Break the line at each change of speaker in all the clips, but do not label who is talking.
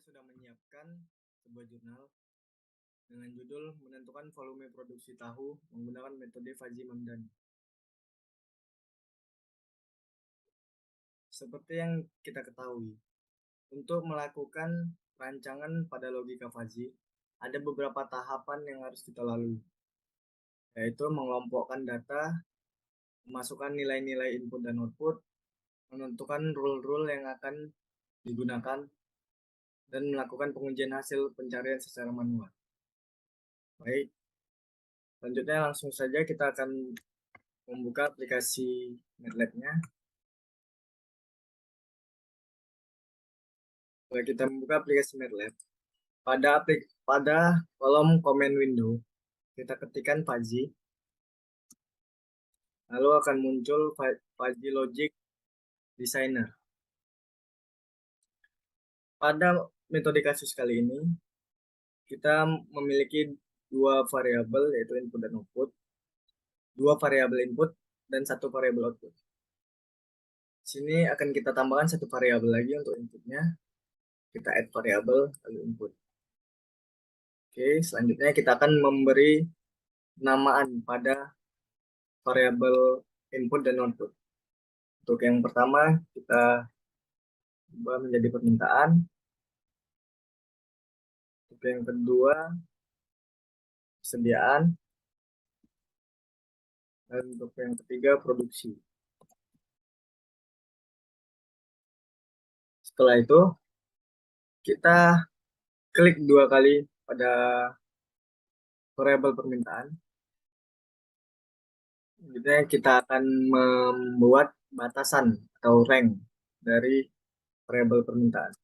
sudah menyiapkan sebuah jurnal dengan judul menentukan volume produksi tahu menggunakan metode Fajri Mamdani. Seperti yang kita ketahui, untuk melakukan rancangan pada logika Fajri, ada beberapa tahapan yang harus kita lalui, yaitu mengelompokkan data, memasukkan nilai-nilai input dan output, menentukan rule-rule yang akan digunakan, dan melakukan pengujian hasil pencarian secara manual. Baik, selanjutnya langsung saja kita akan membuka aplikasi MATLAB-nya. Setelah kita membuka aplikasi MATLAB, pada kolom command window, kita ketikkan Fuzzy, lalu akan muncul Fuzzy Logic Designer. Pada metode kasus kali ini, kita memiliki dua variabel, yaitu input dan output, dua variabel input, dan satu variabel output. Sini akan kita tambahkan satu variabel lagi untuk inputnya. Kita add variabel, lalu input. Oke, selanjutnya kita akan memberi penamaan pada variabel input dan output. Untuk yang pertama, kita ubah menjadi permintaan. Untuk yang kedua, persediaan. Dan untuk yang ketiga, produksi. Setelah itu, kita klik dua kali pada variabel permintaan. Jadi kita akan membuat batasan atau rank dari variabel permintaan.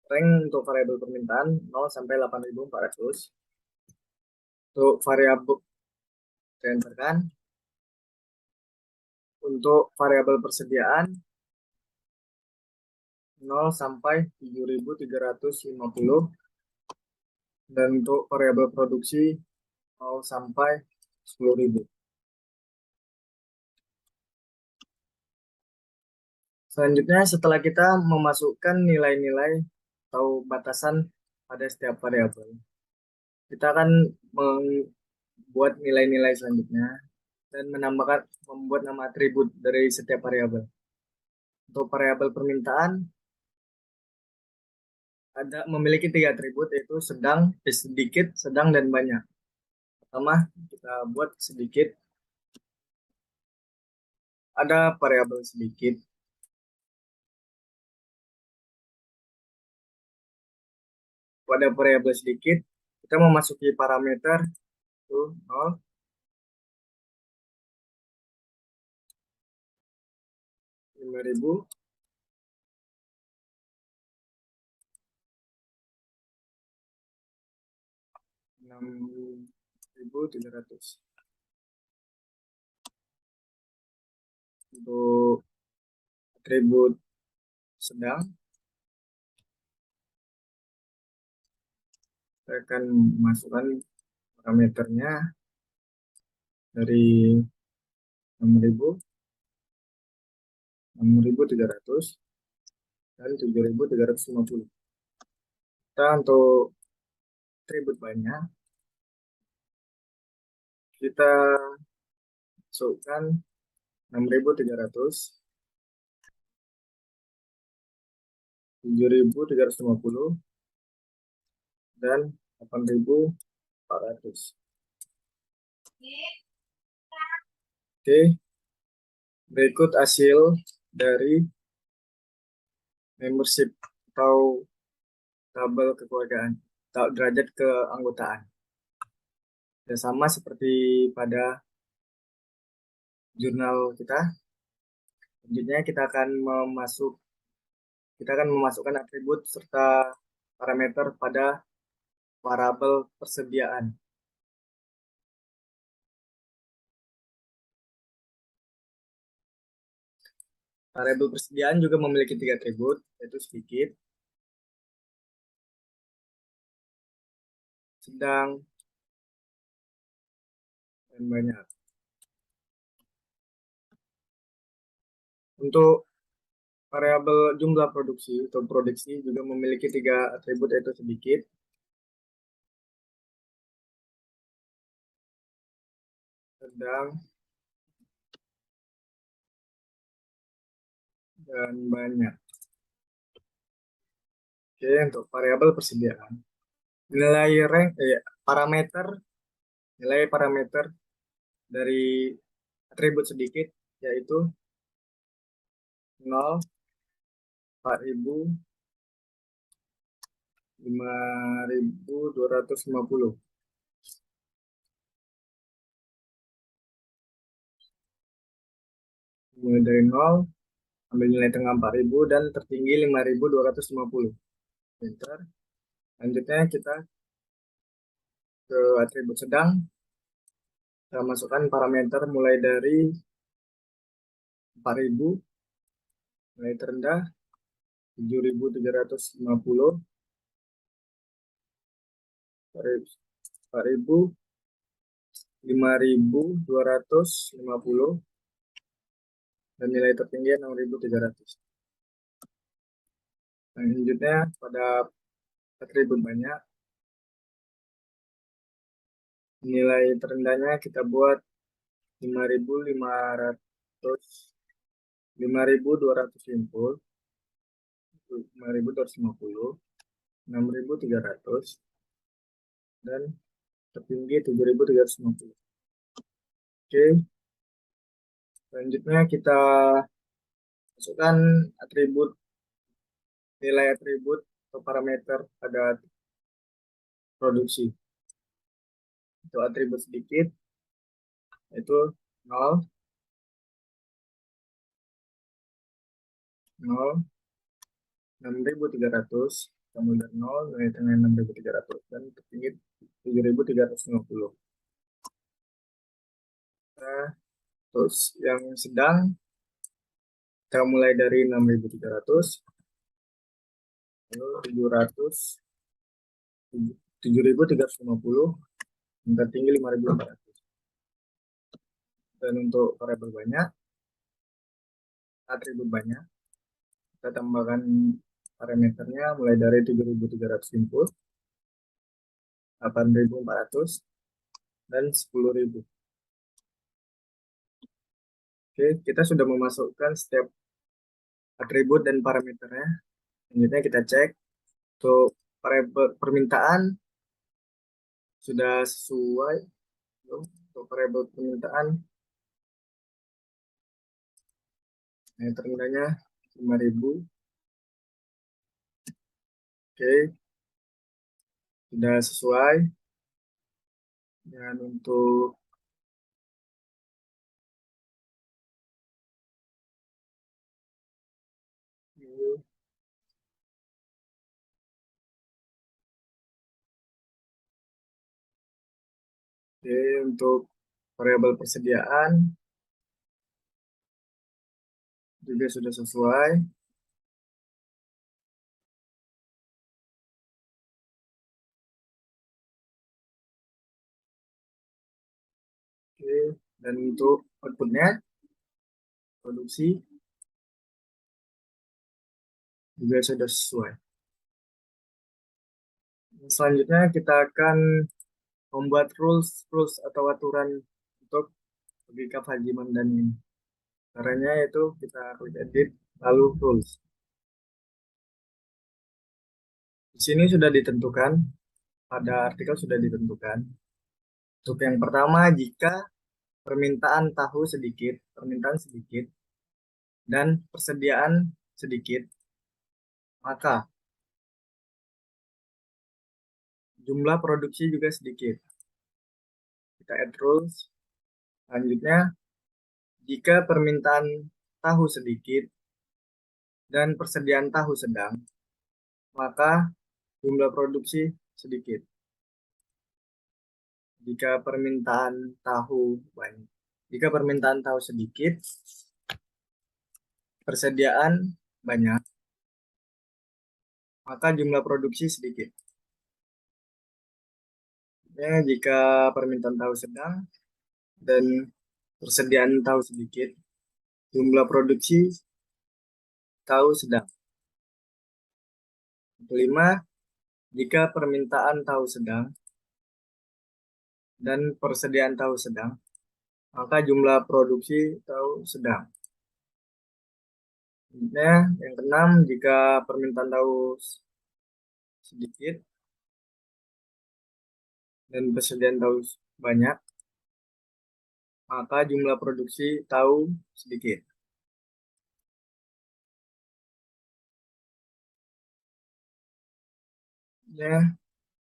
Rank untuk variabel permintaan 0 sampai 8.400. Untuk variabel saya enterkan. Untuk variabel persediaan 0 sampai 7.350. Dan untuk variabel produksi 0 sampai 10.000. Selanjutnya, setelah kita memasukkan nilai-nilai atau batasan pada setiap variabel, kita akan membuat nilai-nilai selanjutnya dan membuat nama atribut dari setiap variabel. Untuk variabel permintaan memiliki 3 atribut, yaitu sedang, sedikit, sedang, dan banyak. Pertama, kita buat sedikit. Ada variabel sedikit. Pada variabel sedikit, kita memasuki parameter 0, 5.000, 6.300. Untuk atribut sedang, saya akan masukkan parameternya dari 6.000, 6.300, dan 7.350. Kita untuk atribut banyak, kita masukkan 6.300, 7.350, dan 8.400. Oke, berikut hasil dari membership atau tabel kekeluargaan, atau derajat keanggotaan. Ya, sama seperti pada jurnal kita. Selanjutnya kita akan memasukkan atribut serta parameter pada variabel persediaan. Variabel persediaan juga memiliki 3 atribut, yaitu sedikit, sedang, dan banyak. Untuk Variabel jumlah produksi atau produksi juga memiliki 3 atribut, yaitu sedikit, sedang, dan banyak. Oke, untuk variabel persediaan. Nilai parameter nilai parameter dari atribut sedikit yaitu 0, 4.000, 5.250. Mulai dari 0, ambil nilai tengah 4.000 dan tertinggi 5.250. Enter. Selanjutnya kita ke atribut sedang. Kita masukkan parameter mulai dari 4.000, nilai terendah 7.350, 4.000, 5.250, dan nilai tertinggi 6.300. Selanjutnya pada atribut banyak, nilai terendahnya kita buat 5.500, 5.250, 5.250, 6.300, dan tertinggi 7.350. Oke, selanjutnya kita masukkan nilai atribut atau parameter pada produksi. Untuk atribut sedikit itu 0, 0, 6.300, kemudian dari 0, nilai tengah 6.300, dan tertinggi 7.350. Nah, terus yang sedang kita mulai dari 6.300, lalu 7.350, dan tertinggi 5.400. Dan untuk variabel banyak, atribut banyak, kita tambahkan parameternya mulai dari 7.300 input, 8.400, dan 10.000. Oke, kita sudah memasukkan setiap atribut dan parameternya. Selanjutnya kita cek untuk permintaan sudah sesuai. Untuk variabel permintaan yang terendahnya 5.000. Oke, sudah sesuai. Dan untuk untuk variabel persediaan juga sudah sesuai. Oke, dan untuk outputnya produksi juga sudah sesuai. Selanjutnya kita akan membuat rules atau aturan untuk logika Fajiman dan ini. Caranya yaitu kita klik edit lalu rules. Di sini sudah ditentukan, pada artikel sudah ditentukan. Untuk yang pertama, jika permintaan sedikit dan persediaan sedikit, maka jumlah produksi juga sedikit. Kita add rules. Selanjutnya, jika permintaan tahu sedikit dan persediaan tahu sedang, maka jumlah produksi sedikit. Jika permintaan tahu sedikit, persediaan banyak, maka jumlah produksi sedikit. Ya, jika permintaan tahu sedang dan persediaan tahu sedikit, jumlah produksi tahu sedang. Kelima, jika permintaan tahu sedang dan persediaan tahu sedang, maka jumlah produksi tahu sedang. Yang keenam, jika permintaan tahu sedikit dan persediaan tahu banyak, maka jumlah produksi tahu sedikit.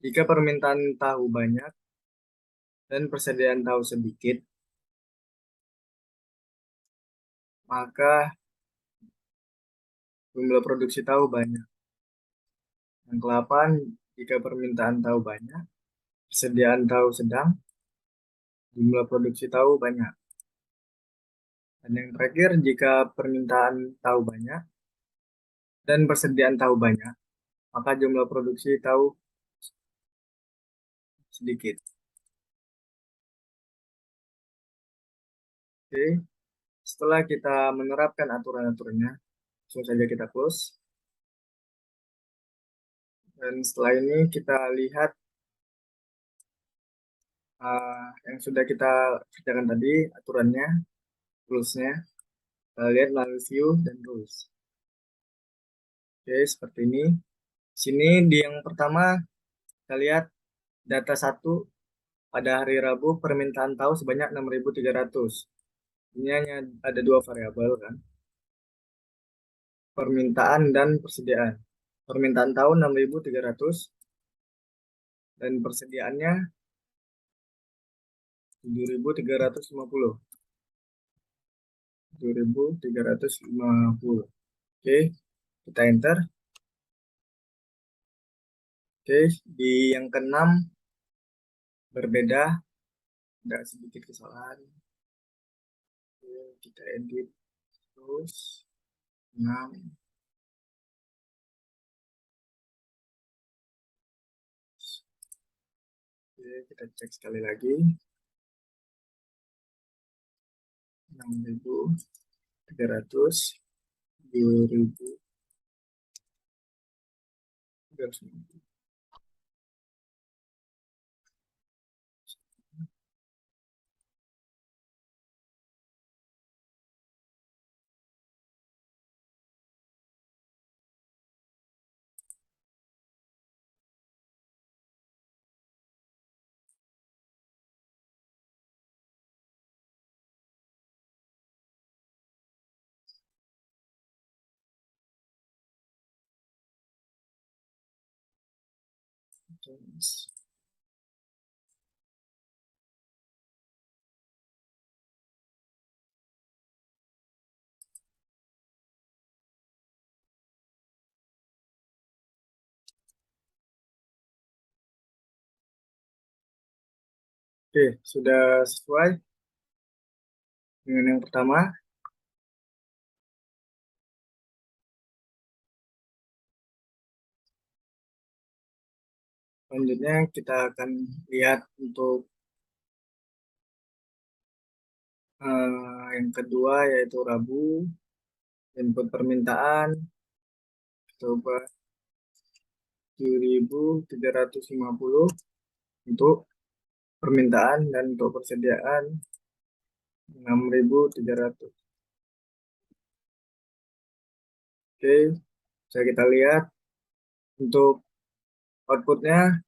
Jika permintaan tahu banyak dan persediaan tahu sedikit, maka jumlah produksi tahu banyak. Yang ke-8, jika permintaan tahu banyak, persediaan tahu sedang, jumlah produksi tahu banyak. Dan yang terakhir, jika permintaan tahu banyak dan persediaan tahu banyak, maka jumlah produksi tahu sedikit. Oke, setelah kita menerapkan aturan-aturannya, langsung saja kita close. Dan setelah ini kita lihat yang sudah kita kerjakan tadi, aturannya, rulesnya. Kita lihat melalui view dan rules. Oke, seperti ini. Sini di yang pertama, kita lihat data 1 pada hari Rabu permintaan tahu sebanyak 6.300. Ini hanya ada dua variabel kan, permintaan dan persediaan. Permintaan tahu 6.300 dan persediaannya 7.350. 7.350. Oke, kita enter. Oke, di yang keenam berbeda, ada sedikit kesalahan. Oke, kita edit terus. 6. Oke, kita cek sekali lagi. 6.300, 7.350. Oke, sudah sesuai dengan yang pertama. Selanjutnya kita akan lihat untuk yang kedua, yaitu Rabu, input permintaan coba 7.350 untuk permintaan dan untuk persediaan 6.300. Oke, bisa kita lihat untuk outputnya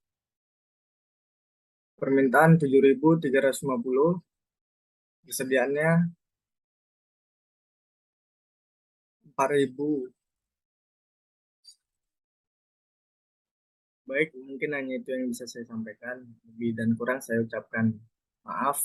permintaan 7.350, persediaannya 4.000. Baik, mungkin hanya itu yang bisa saya sampaikan. Lebih dan kurang saya ucapkan maaf.